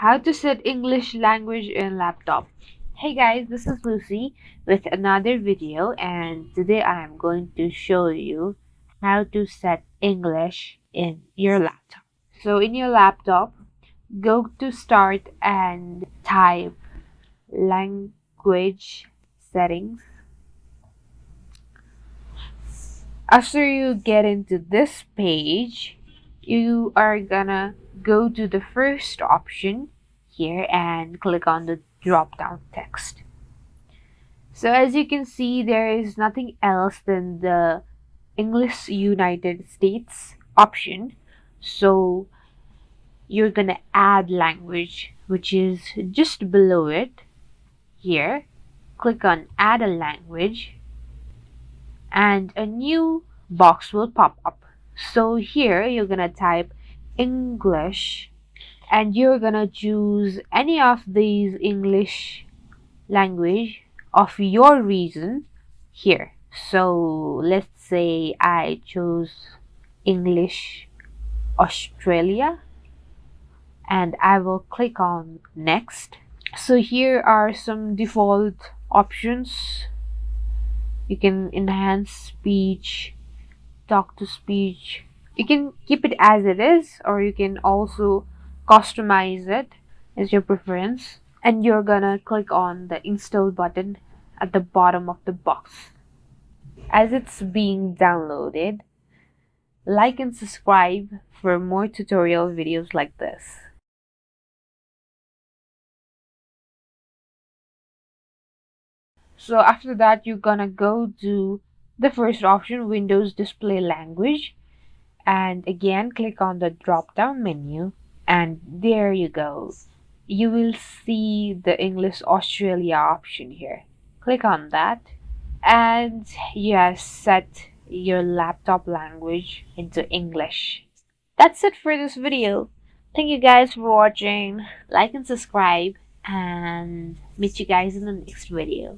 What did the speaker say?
How to set English language in laptop. Hey guys, this is Lucy with another video, and today I am going to show you how to set English in your laptop. So in your laptop, go to start and type language settings. After you get into this page, you are gonna go to the first option here and click on the drop down text. So as you can see, there is nothing else than the English United States option. So you're gonna add language, which is just below it here. Click on add a language and a new box will pop up. So here you're gonna type English and you're gonna choose any of these English language of your region here. So let's say I chose English Australia and I will click on next. So here are some default options. You can enhance speech, talk to speech. You can keep it as it is, or you can also customize it as your preference. And you're gonna click on the install button at the bottom of the box. As it's being downloaded, like and subscribe for more tutorial videos like this. So after that, you're gonna go to the first option, Windows Display Language, and again click on the drop down menu, and there you go. You will see the English Australia option here. Click on that and yes, set your laptop language into English. That's it for this video. Thank you guys for watching. Like and subscribe, and meet you guys in the next video.